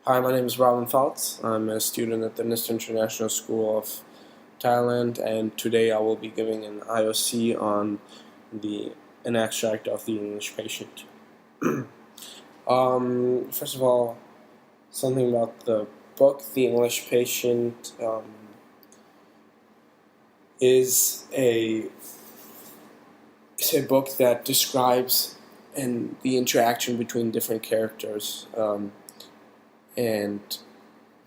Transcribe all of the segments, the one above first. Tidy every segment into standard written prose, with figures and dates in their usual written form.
Hi, my name is Robin Faltz. I'm a student at the NIST International School of Thailand, and today I will be giving an IOC on an extract of The English Patient. First of all, something about the book. The English Patient is a book that describes the interaction between different characters. And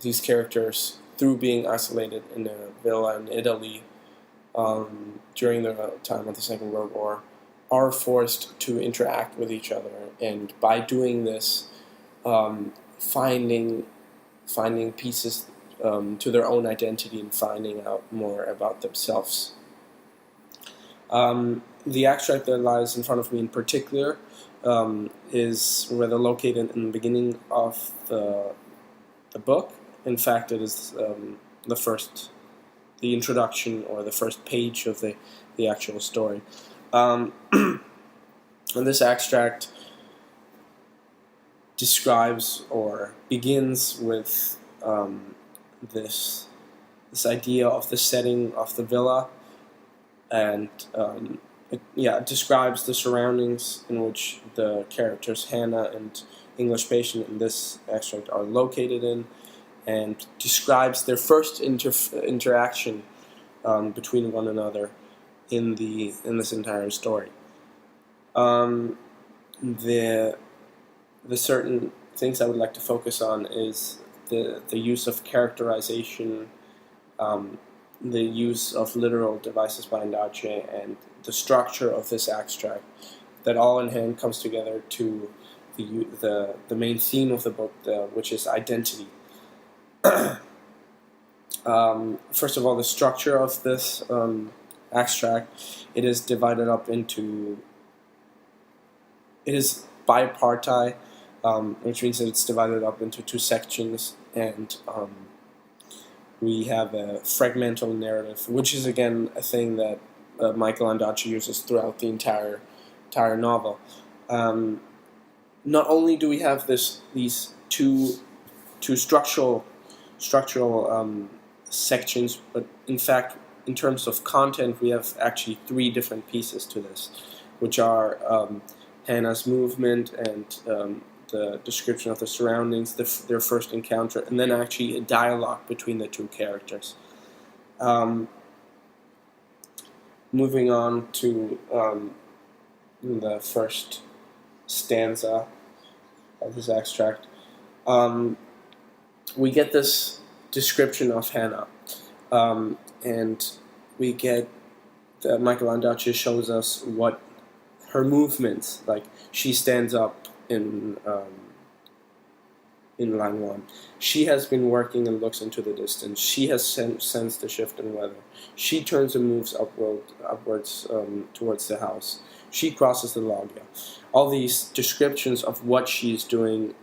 these characters, through being isolated in a villa in Italy during the time of the Second World War, are forced to interact with each other, and by doing this, finding pieces to their own identity and finding out more about themselves. The extract that lies in front of me in particular is rather located in the beginning of the book. In fact, it is the introduction or the first page of the actual story. And this extract describes or begins with this idea of the setting of the villa, and it describes the surroundings in which the characters Hannah and English Patient in this extract are located in, and describes their first interaction between one another in this entire story. The certain things I would like to focus on is the use of characterization, the use of literal devices by Andace, and the structure of this extract, that all in hand comes together to the main theme of the book, which is identity. First of all, the structure of this extract, it is divided up into, it is bipartite, which means that it's divided up into two sections, and we have a fragmental narrative, which is again a thing that Michael Ondaatje uses throughout the entire novel. Not only do we have these two structural sections, but in fact, in terms of content, we have actually three different pieces to this, which are Hannah's movement and the description of the surroundings, their first encounter, and then actually a dialogue between the two characters. Moving on to the first stanza of this extract, we get this description of Hannah, and we get Michael Ondaatje shows us what her movements, like she stands up in line 1. She has been working and looks into the distance. She has sensed the shift in weather. She turns and moves upwards towards the house. She crosses the loggia. All these descriptions of what she's doing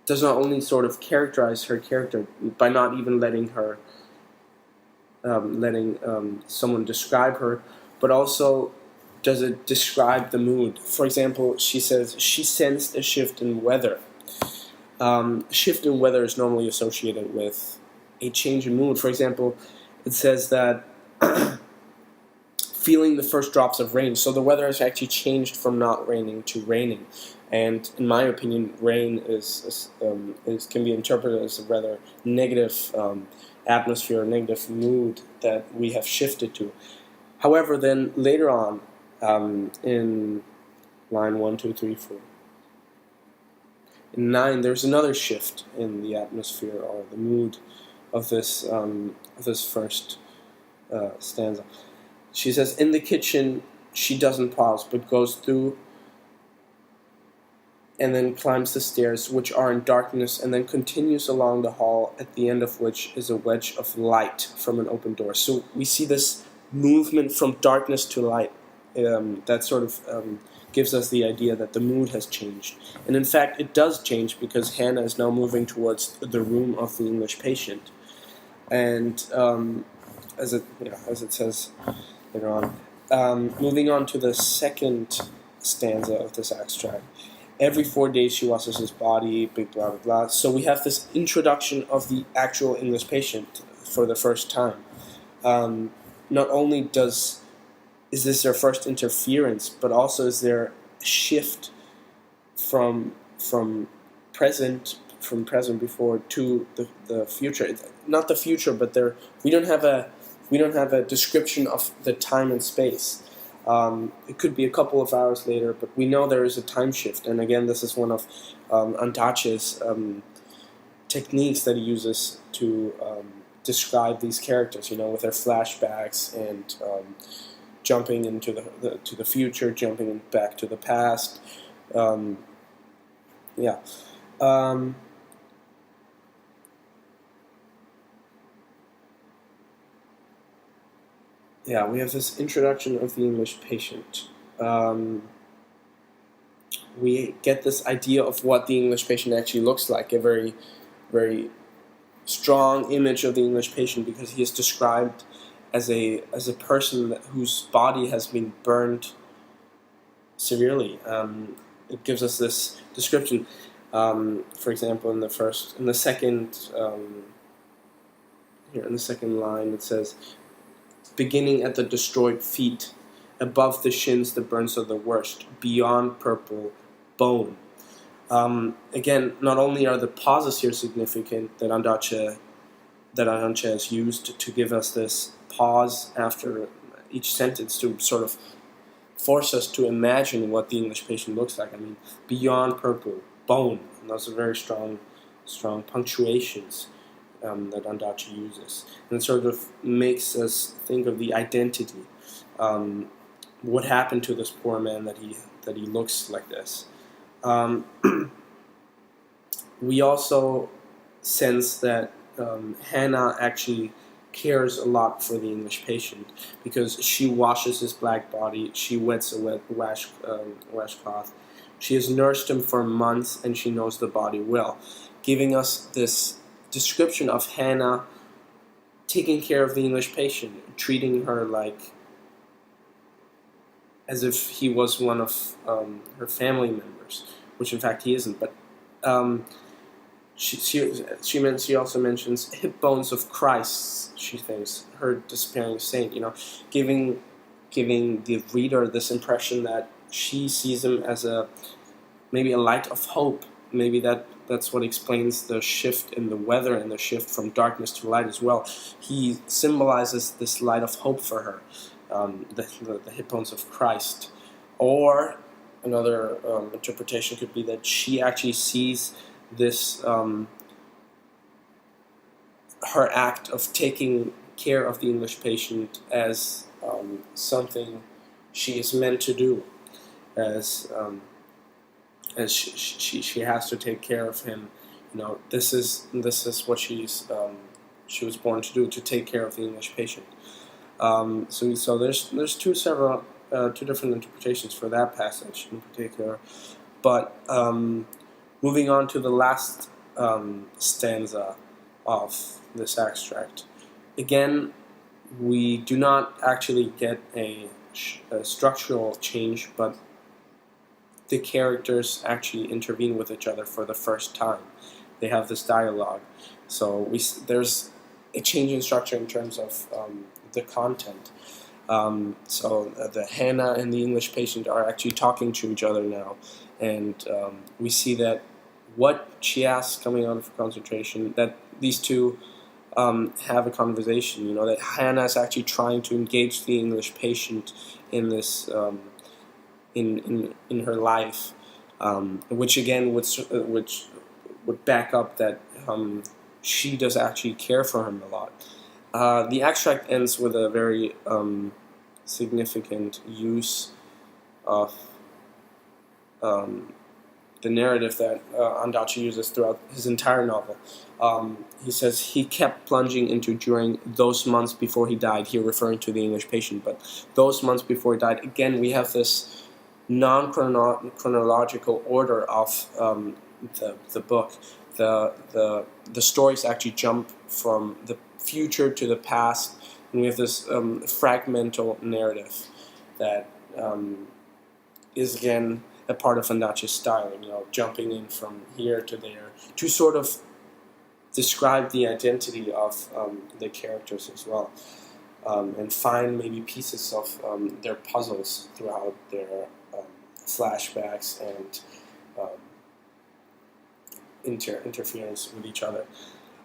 does not only sort of characterize her character by not even letting someone describe her, but also does it describe the mood. For example, she says she sensed a shift in weather. Shift in weather is normally associated with a change in mood. For example, it says that feeling the first drops of rain. So the weather has actually changed from not raining to raining. And in my opinion, rain can be interpreted as a rather negative atmosphere, negative mood that we have shifted to. However, then later on, in line 1, 2, 3, 4, in 9, there's another shift in the atmosphere or the mood of this first stanza. She says, in the kitchen, she doesn't pause, but goes through and then climbs the stairs, which are in darkness, and then continues along the hall, at the end of which is a wedge of light from an open door. So we see this movement from darkness to light. That sort of gives us the idea that the mood has changed. And in fact, it does change, because Hannah is now moving towards the room of the English patient. And as it says later on, moving on to the second stanza of this extract, every 4 days she washes his body, blah, blah, blah. So we have this introduction of the actual English patient for the first time. Not only is this their first interference, but also is there a shift from present before to the future. Not the future, but we don't have a description of the time and space. It could be a couple of hours later, but we know there is a time shift. And again, this is one of Andace's techniques that he uses to describe these characters. With their flashbacks and jumping into the future, jumping back to the past. Yeah. Yeah, we have this introduction of the English patient. We get this idea of what the English patient actually looks like, a very, very strong image of the English patient, because he is described as a person whose body has been burned severely. It gives us this description. For example, in the second line, it says, beginning at the destroyed feet, above the shins the burns are the worst, beyond purple, bone. Again, not only are the pauses here significant that Andace has used to give us this pause after each sentence to sort of force us to imagine what the English patient looks like. I mean, beyond purple, bone. And those are very strong punctuations that Andace uses. And it sort of makes us think of the identity. What happened to this poor man that he looks like this? We also sense that Hannah actually cares a lot for the English patient, because she washes his black body, she wets a washcloth. She has nursed him for months, and she knows the body well, giving us this description of Hannah taking care of the English patient, treating her like as if he was one of her family members, which in fact he isn't. But she also mentions hip bones of Christ. She thinks her despairing saint. Giving the reader this impression that she sees him as maybe a light of hope. Maybe that's what explains the shift in the weather and the shift from darkness to light as well. He symbolizes this light of hope for her, the hip bones of Christ. Or another interpretation could be that she actually sees this her act of taking care of the English patient as something she is meant to do, as she has to take care of him. This is what she was born to do, to take care of the English patient. So there's two different interpretations for that passage in particular. But moving on to the last stanza of this extract, again, we do not actually get a structural change, but the characters actually intervene with each other for the first time. They have this dialogue. So there's a change in structure in terms of the content. So the Hannah and the English patient are actually talking to each other now. And we see that what she asks coming out of concentration, that these two have a conversation. That Hannah is actually trying to engage the English patient in this in her life, which again would back up that she does actually care for him a lot. The extract ends with a very significant use of the narrative that Andace uses throughout his entire novel. He says he kept plunging into during those months before he died, here referring to the English patient, but those months before he died, again, we have this non-chronological order of the book. The stories actually jump from the future to the past, and we have this fragmental narrative that is again a part of Andace's style, jumping in from here to there to sort of describe the identity of the characters as well, and find maybe pieces of their puzzles throughout their flashbacks and interference with each other.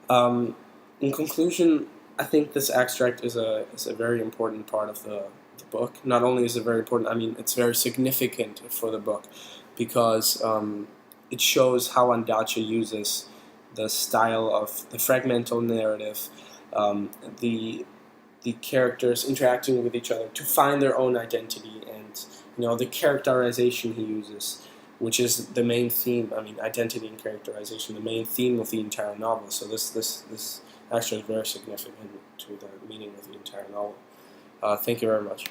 In conclusion, I think this extract is a very important part of the book. Not only is it very important, I mean, it's very significant for the book because it shows how Andace uses the style of the fragmental narrative, the characters interacting with each other to find their own identity, and the characterization he uses, which is the main theme. I mean, identity and characterization, the main theme of the entire novel. So this actually is very significant to the meaning of the entire novel. Thank you very much.